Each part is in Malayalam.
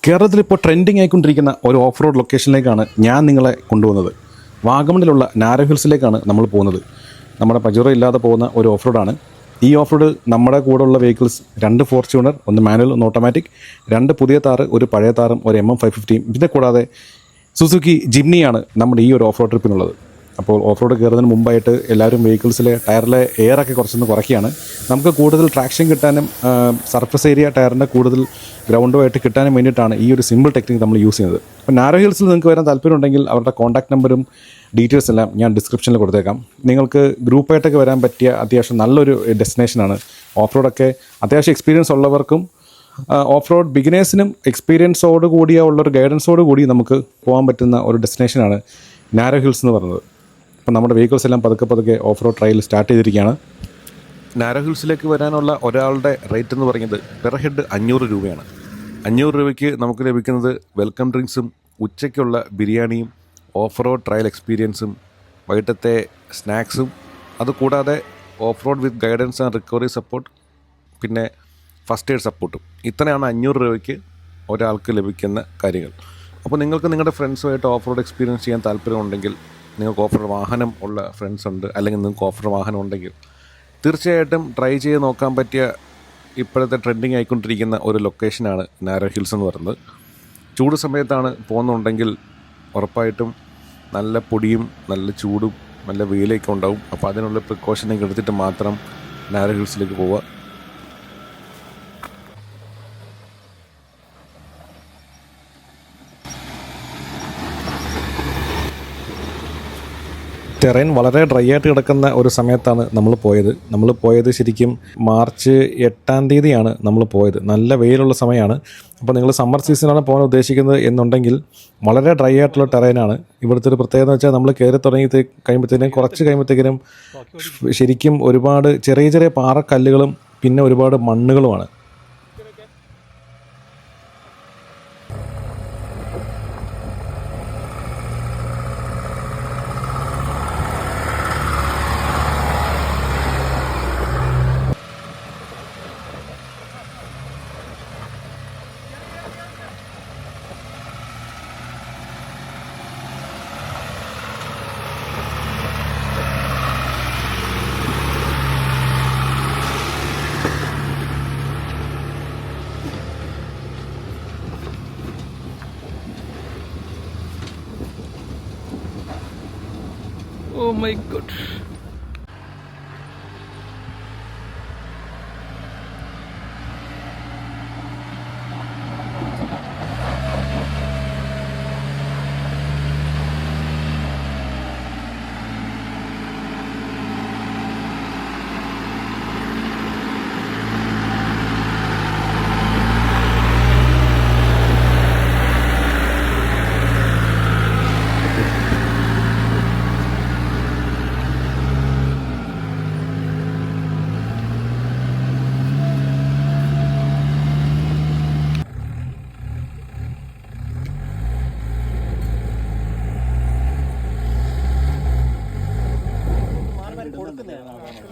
കേരളത്തിലിപ്പോൾ ട്രെൻഡിങ് ആയിക്കൊണ്ടിരിക്കുന്ന ഒരു ഓഫ് റോഡ് ലൊക്കേഷനിലേക്കാണ് ഞാൻ നിങ്ങളെ കൊണ്ടുപോകുന്നത്. വാഗമണിലുള്ള നാരോ ഹിൽസിലേക്കാണ് നമ്മൾ പോകുന്നത്. നമ്മുടെ പജറോ ഇല്ലാതെ പോകുന്ന ഒരു ഓഫ് റോഡാണ്. ഈ ഓഫ് റോഡ് നമ്മുടെ കൂടെയുള്ള വെഹിക്കിൾസ് 2 ഫോർച്യൂണർ, 1 മാനുവൽ 1 ഓട്ടോമാറ്റിക്, 2 പുതിയ താറ്, ഒരു പഴയ താറും, ഒരു MM550, ഇതിനെ കൂടാതെ സുസുക്കി ജിംനിയാണ് നമ്മുടെ ഈ ഒരു ഓഫ് റോഡ് ട്രിപ്പിനുള്ളത്. അപ്പോൾ ഓഫ് റോഡ് കയറുന്നതിന് മുമ്പായിട്ട് എല്ലാവരും വെഹിക്കിൾസിലെ ടയറിലെ എയറൊക്കെ കുറച്ചൊന്ന് കുറയ്ക്കുകയാണ്. നമുക്ക് കൂടുതൽ ട്രാക്ഷൻ കിട്ടാനും സർഫസ് ഏരിയ ടയറിൻ്റെ കൂടുതൽ ഗ്രൗണ്ടുമായിട്ട് കിട്ടാനും വേണ്ടിയിട്ടാണ് ഈ ഒരു സിമ്പിൾ ടെക്നിക്ക് നമ്മൾ യൂസ് ചെയ്യുന്നത്. അപ്പോൾ നാരോ ഹിൽസിൽ നിങ്ങൾക്ക് വരാൻ താല്പര്യമുണ്ടെങ്കിൽ അവരുടെ കോൺടാക്ട് നമ്പറും ഡീറ്റെയിൽസ് എല്ലാം ഞാൻ ഡിസ്ക്രിപ്ഷനിൽ കൊടുത്തേക്കാം. നിങ്ങൾക്ക് ഗ്രൂപ്പായിട്ടൊക്കെ വരാൻ പറ്റിയ അത്യാവശ്യം നല്ലൊരു ഡെസ്റ്റിനേഷനാണ്. ഓഫ് റോഡൊക്കെ അത്യാവശ്യം എക്സ്പീരിയൻസ് ഉള്ളവർക്കും ഓഫ് റോഡ് ബിഗിനേഴ്സിനും എക്സ്പീരിയൻസോട് കൂടിയ ഉള്ളൊരു ഗൈഡൻസോട് കൂടി നമുക്ക് പോകാൻ പറ്റുന്ന ഒരു ഡെസ്റ്റിനേഷനാണ് നാരോ ഹിൽസ് എന്ന് പറയുന്നത്. അപ്പോൾ നമ്മുടെ വെഹിക്കിൾസ് എല്ലാം പതുക്കെ ഓഫ് റോഡ് ട്രയൽ സ്റ്റാർട്ട് ചെയ്തിരിക്കുകയാണ്. നാരോ ഹിൽസിലേക്ക് വരാനുള്ള ഒരാളുടെ റേറ്റ് എന്ന് പറയുന്നത് പെർ ഹെഡ് 500 രൂപയാണ്. 500 രൂപയ്ക്ക് നമുക്ക് ലഭിക്കുന്നത് വെൽക്കം ഡ്രിങ്ക്സും, ഉച്ചയ്ക്കുള്ള ബിരിയാണിയും, ഓഫ് റോഡ് ട്രയൽ എക്സ്പീരിയൻസും, വൈകിട്ടത്തെ സ്നാക്സും, അതുകൂടാതെ off road with guidance and recovery support, പിന്നെ ഫസ്റ്റ് എയ്ഡ് സപ്പോർട്ടും. ഇത്രയാണ് 500 രൂപയ്ക്ക് ഒരാൾക്ക് ലഭിക്കുന്ന കാര്യങ്ങൾ. അപ്പോൾ നിങ്ങൾക്ക് നിങ്ങളുടെ ഫ്രണ്ട്സുമായിട്ട് ഓഫ് റോഡ് എക്സ്പീരിയൻസ് ചെയ്യാൻ താല്പര്യമുണ്ടെങ്കിൽ, നിങ്ങൾക്ക് ഓഫ് റോഡ് വാഹനം ഉള്ള ഫ്രണ്ട്സ് ഉണ്ട്, അല്ലെങ്കിൽ നിങ്ങൾക്ക് ഓഫ് റോഡ് വാഹനം ഉണ്ടെങ്കിൽ തീർച്ചയായിട്ടും ട്രൈ ചെയ്ത് നോക്കാൻ പറ്റിയ ഇപ്പോഴത്തെ ട്രെൻഡിങ് ആയിക്കൊണ്ടിരിക്കുന്ന ഒരു ലൊക്കേഷനാണ് നാരോ ഹിൽസ് എന്ന് പറയുന്നത്. ചൂട് സമയത്താണ് പോകുന്നുണ്ടെങ്കിൽ ഉറപ്പായിട്ടും നല്ല പൊടിയും നല്ല ചൂടും നല്ല വെയിലൊക്കെ ഉണ്ടാവും. അപ്പോൾ അതിനുള്ള പ്രിക്കോഷനൊക്കെ എടുത്തിട്ട് മാത്രം നാരോ ഹിൽസിലേക്ക് പോവുക. ടെറൈൻ വളരെ ഡ്രൈ ആയിട്ട് കിടക്കുന്ന ഒരു സമയത്താണ് നമ്മൾ പോയത് ശരിക്കും മാർച്ച് 8-ാം തീയതിയാണ് നമ്മൾ പോയത്. നല്ല വെയിലുള്ള സമയമാണ്. അപ്പോൾ നിങ്ങൾ സമ്മർ സീസണാണ് പോകാൻ ഉദ്ദേശിക്കുന്നത് എന്നുണ്ടെങ്കിൽ വളരെ ഡ്രൈ ആയിട്ടുള്ള ടെറൈനാണ്. ഇവിടുത്തെ ഒരു പ്രത്യേകത എന്ന് വെച്ചാൽ നമ്മൾ കയറി തുടങ്ങി കുറച്ച് കഴിയുമ്പോഴത്തേക്കിനും ശരിക്കും ഒരുപാട് ചെറിയ പാറക്കല്ലുകളും പിന്നെ ഒരുപാട് മണ്ണുകളുമാണ്. Oh my god.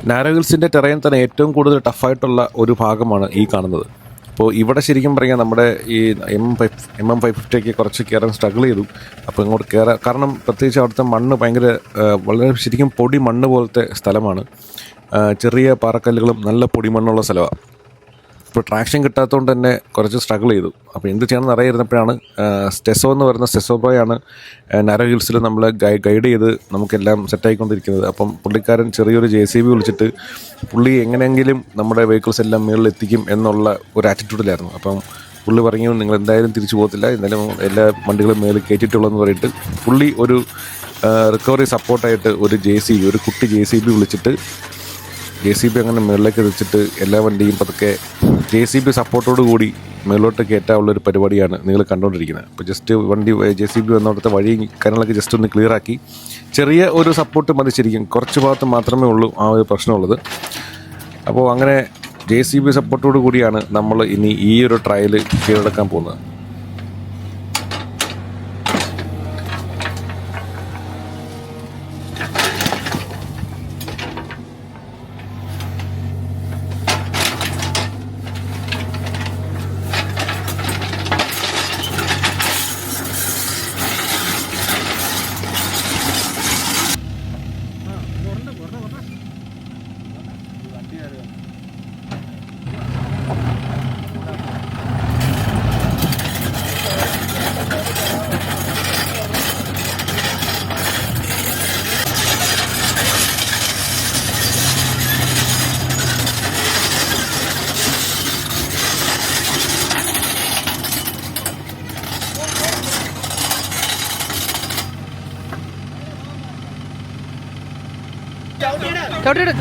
നാരോ ഹിൽസിൻ്റെ ടെറൈൻ തന്നെ ഏറ്റവും കൂടുതൽ ടഫായിട്ടുള്ള ഒരു ഭാഗമാണ് ഈ കാണുന്നത്. അപ്പോൾ ഇവിടെ ശരിക്കും പറയാൻ നമ്മുടെ ഈ MM550 കുറച്ച് കയറാൻ സ്ട്രഗിൾ ചെയ്തു. അപ്പോൾ ഇങ്ങോട്ട് കയറാൻ കാരണം പ്രത്യേകിച്ച് അവിടുത്തെ മണ്ണ് വളരെ ശരിക്കും പൊടി മണ്ണ് പോലത്തെ സ്ഥലമാണ്. ചെറിയ പാറക്കല്ലുകളും നല്ല പൊടിമണ്ണുള്ള സ്ഥലമാണ്. ഇപ്പോൾ ട്രാക്ഷൻ കിട്ടാത്തതുകൊണ്ട് തന്നെ കുറച്ച് സ്ട്രഗിൾ ചെയ്തു. അപ്പോൾ എന്ത് ചെയ്യണമെന്ന് അറിയാതിരുന്നപ്പോഴാണ് സ്റ്റെസോ എന്ന് പറയുന്ന സ്റ്റെസോ ബോയാണ് നാരോ ഹിൽസിൽ നമ്മളെ ഗൈഡ് ചെയ്ത് നമുക്കെല്ലാം സെറ്റായിക്കൊണ്ടിരിക്കുന്നത്. അപ്പം പുള്ളിക്കാരൻ ചെറിയൊരു JCB വിളിച്ചിട്ട് പുള്ളി എങ്ങനെയെങ്കിലും നമ്മുടെ വെഹിക്കിൾസ് എല്ലാം മുകളിൽ എത്തിക്കും എന്നുള്ള ഒരു ആറ്റിറ്റ്യൂഡിലായിരുന്നു. അപ്പം പുള്ളി പറഞ്ഞു, നിങ്ങൾ എന്തായാലും തിരിച്ചു പോകത്തില്ല, എന്തായാലും എല്ലാ വണ്ടികളും മേളിൽ കയറ്റിയിട്ടുള്ളതെന്ന് പറഞ്ഞിട്ട് പുള്ളി ഒരു റിക്കവറി സപ്പോർട്ടായിട്ട് ഒരു കുട്ടി JCB വിളിച്ചിട്ട് JCB അങ്ങനെ മുകളിലേക്ക് വെച്ചിട്ട് എല്ലാ വണ്ടിയും പതുക്കെ JCB സപ്പോർട്ടോട് കൂടി മുകളിലോട്ട് കയറ്റാനുള്ളൊരു പരിപാടിയാണ് നിങ്ങൾ കണ്ടുകൊണ്ടിരിക്കുന്നത്. അപ്പോൾ ജസ്റ്റ് വണ്ടി JCB വന്നവിടുത്തെ വഴി കാര്യങ്ങളൊക്കെ ജസ്റ്റ് ഒന്ന് ക്ലിയർ ആക്കി, ചെറിയ ഒരു സപ്പോർട്ട് മതി. ശരിക്കും കുറച്ച് ഭാഗത്ത് മാത്രമേ ഉള്ളൂ ആ ഒരു പ്രശ്നമുള്ളത്. അപ്പോൾ അങ്ങനെ JCB സപ്പോർട്ടോട് കൂടിയാണ് നമ്മൾ ഇനി ഈ ഒരു ട്രയൽ കീഴടക്കാൻ പോകുന്നത്. ചവിട്ടിയെടു.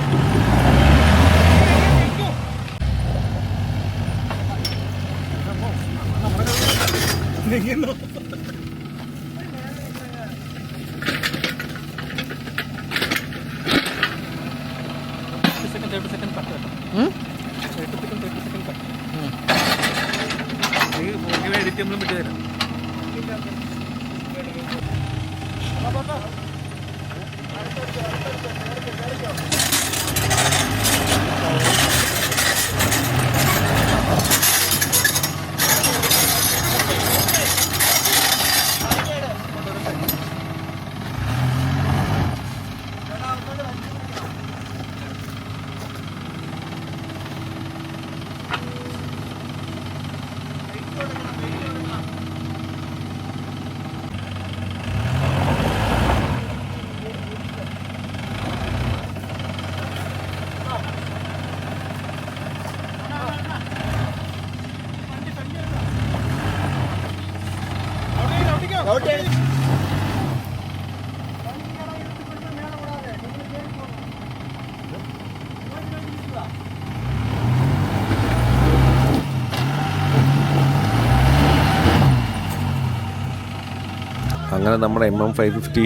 അങ്ങനെ നമ്മുടെ MM550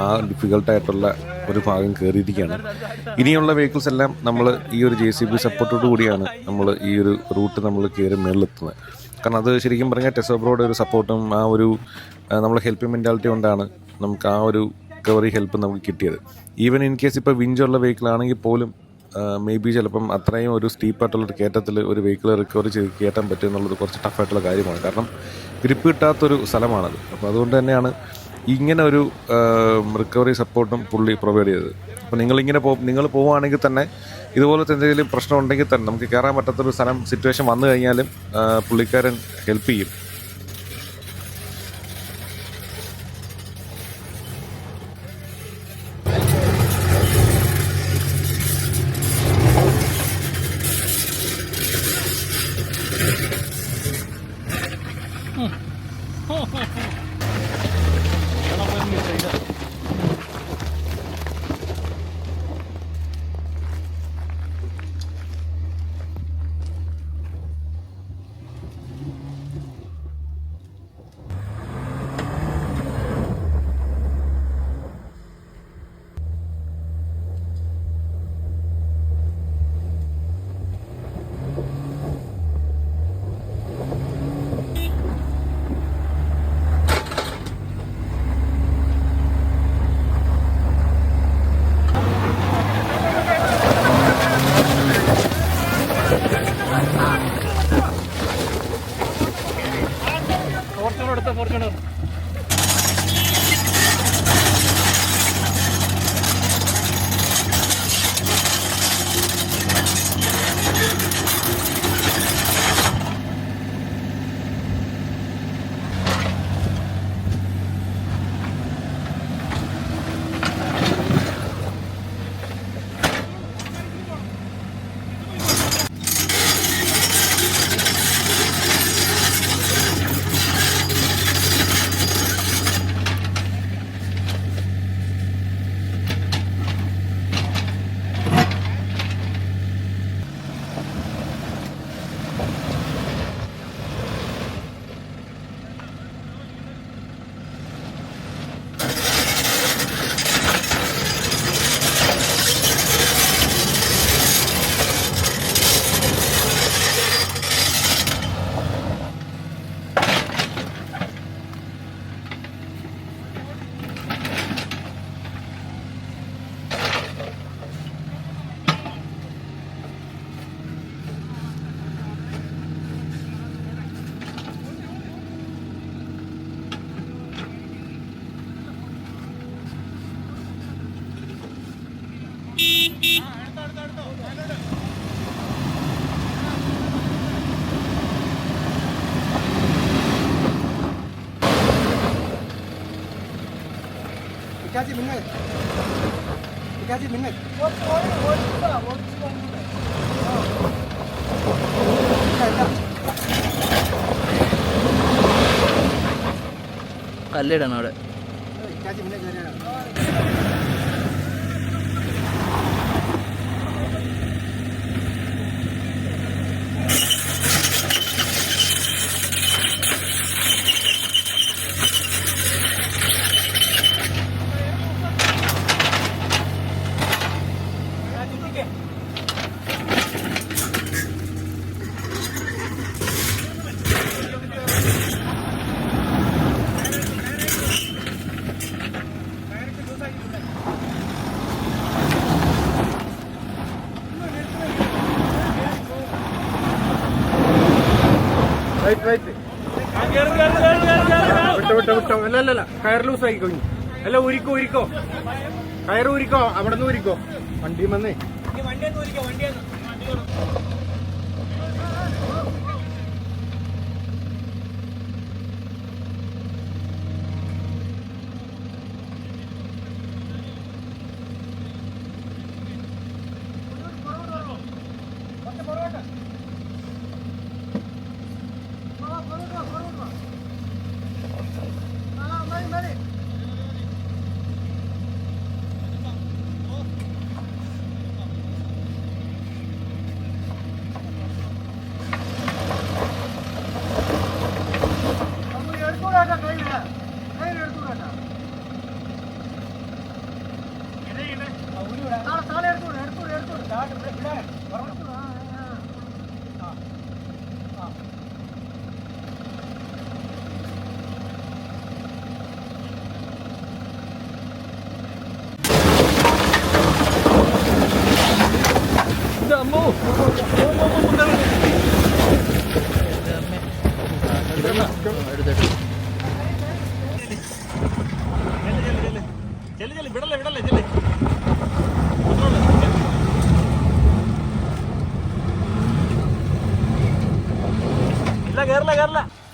ആ ഡിഫിക്കൽട്ടായിട്ടുള്ള ഒരു ഭാഗം കയറിയിരിക്കുകയാണ്. ഇനിയുള്ള വെഹിക്കിൾസ് എല്ലാം നമ്മൾ ഈ ഒരു JCB സപ്പോർട്ടോടു കൂടിയാണ് നമ്മൾ ഈ ഒരു റൂട്ട് നമ്മൾ കയറി മേളിലെത്തുന്നത്. കാരണം അത് ശരിക്കും പറഞ്ഞാൽ ടെസോബ്രോയുടെ ഒരു സപ്പോർട്ടും ആ ഒരു നമ്മളെ ഹെൽപ്പിംഗ് മെൻറ്റാലിറ്റി കൊണ്ടാണ് നമുക്ക് ആ ഒരു റിക്കവറി ഹെൽപ്പ് നമുക്ക് കിട്ടിയത്. ഈവൻ ഇൻ കേസ് ഇപ്പോൾ വിഞ്ചുള്ള വെഹിക്കിളാണെങ്കിൽ പോലും മേ ബി ചിലപ്പം അത്രയും ഒരു സ്റ്റീപ്പായിട്ടുള്ളൊരു കയറ്റത്തിൽ ഒരു വെഹിക്കിൾ റിക്കവറി ചെയ്ത് കയറ്റാൻ പറ്റും എന്നുള്ളത് കുറച്ച് ടഫായിട്ടുള്ള കാര്യമാണ്. കാരണം ഗ്രിപ്പ് കിട്ടാത്തൊരു സ്ഥലമാണത്. അപ്പോൾ അതുകൊണ്ട് തന്നെയാണ് ഇങ്ങനെ ഒരു റിക്കവറി സപ്പോർട്ടും പുള്ളി പ്രൊവൈഡ് ചെയ്തത്. അപ്പോൾ നിങ്ങൾ പോവുകയാണെങ്കിൽ തന്നെ ഇതുപോലത്തെ എന്തെങ്കിലും പ്രശ്നം ഉണ്ടെങ്കിൽ തന്നെ നമുക്ക് കയറാൻ പറ്റാത്തൊരു സിറ്റുവേഷൻ വന്നു കഴിഞ്ഞാലും പുള്ളിക്കാരൻ ഹെൽപ്പ് ചെയ്യും. കല്ലിടണം അവിടെ. വിട്ടോ അല്ല കയർ ലൂസ് ആയി കഴിഞ്ഞു. അല്ല ഊരിക്കോ കയർ ഊരിക്കോ, അവിടെ നിന്ന് ഊരിക്കോ. വണ്ടി വന്നേ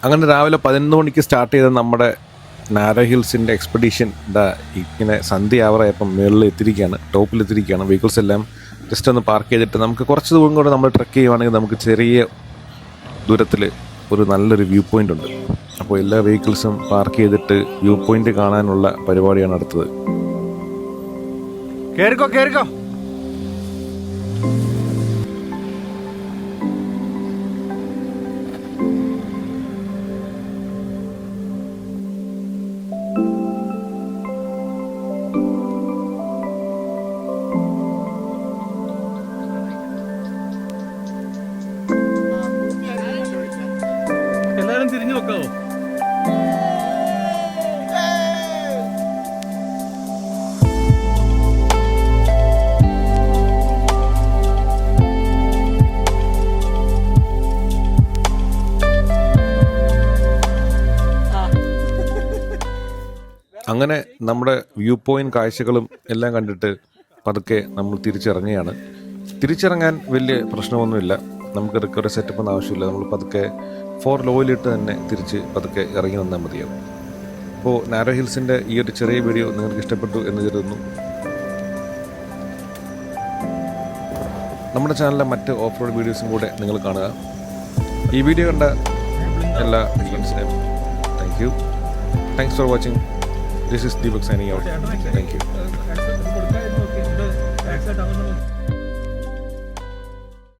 അങ്ങനെ രാവിലെ 11 മണിക്ക് സ്റ്റാർട്ട് ചെയ്ത നമ്മുടെ നാരോ ഹിൽസിൻ്റെ എക്സ്പെഡീഷൻ ഇങ്ങനെ സന്ധ്യയാവറായപ്പം മുകളിൽ എത്തിയിരിക്കുകയാണ്, ടോപ്പിലെത്തിയിരിക്കുകയാണ്. വെഹിക്കിൾസ് എല്ലാം ജസ്റ്റ് ഒന്ന് പാർക്ക് ചെയ്തിട്ട് നമുക്ക് കുറച്ച് ദൂരം കൂടെ നമ്മൾ ട്രെക്ക് ചെയ്യുവാണെങ്കിൽ നമുക്ക് ചെറിയ ദൂരത്തിൽ ഒരു നല്ലൊരു വ്യൂ പോയിൻ്റ് ഉണ്ട്. അപ്പോൾ എല്ലാ വെഹിക്കിൾസും പാർക്ക് ചെയ്തിട്ട് വ്യൂ പോയിൻ്റ് കാണാനുള്ള പരിപാടിയാണ് അടുത്തത്. കേറിക്കോ എല്ലാരും തിരിഞ്ഞു നോക്കാവോ? അങ്ങനെ നമ്മുടെ വ്യൂ പോയിന്റ് കാഴ്ചകളും എല്ലാം കണ്ടിട്ട് പതുക്കെ നമ്മൾ തിരിച്ചിറങ്ങുകയാണ്. തിരിച്ചിറങ്ങാൻ വലിയ പ്രശ്നമൊന്നുമില്ല, നമുക്ക് റിക്കവറി സെറ്റപ്പ് ഒന്നും ആവശ്യമില്ല. നമ്മൾ പതുക്കെ 4 ലോയിലിട്ട് തന്നെ തിരിച്ച് പതുക്കെ ഇറങ്ങി വന്നാൽ മതിയാവും. അപ്പോൾ നാരോ ഹിൽസിൻ്റെ ഈ ഒരു ചെറിയ വീഡിയോ നിങ്ങൾക്ക് ഇഷ്ടപ്പെട്ടു എന്ന് കരുതുന്നു. നമ്മുടെ ചാനലിലെ മറ്റ് ഓഫ് റോഡ് വീഡിയോസും കൂടെ നിങ്ങൾ കാണുക. ഈ വീഡിയോ കണ്ട എല്ലാ ഫ്രണ്ട്സിനെയും thank you. Thanks for watching. This is Deepak signing out. Thank you.